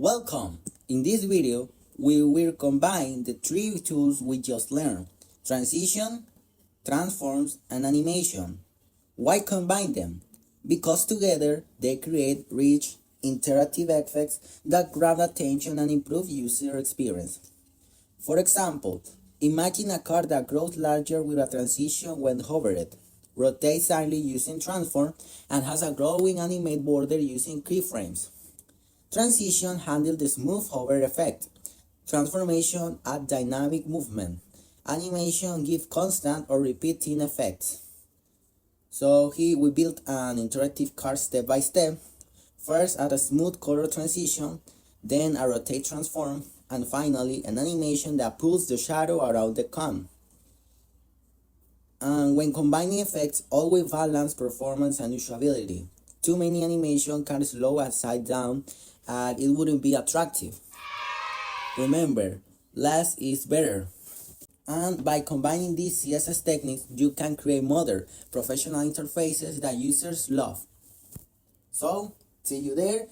Welcome! In this video, we will combine the three tools we just learned: transition, transforms, and animation. Why combine them? Because together they create rich, interactive effects that grab attention and improve user experience. For example, imagine a car that grows larger with a transition when hovered, rotates slightly using transform, and has a growing animate border using keyframes. Transition handles the smooth hover effect. Transformation adds dynamic movement. Animation gives constant or repeating effects. So here we built an interactive car step by step. First add a smooth color transition, then a rotate transform, and finally an animation that pulls the shadow around the cone. And when combining effects, always balance performance and usability. Too many animation can slow a site down and it wouldn't be attractive. Remember, less is better. And by combining these CSS techniques, you can create modern, professional interfaces that users love. So, see you there.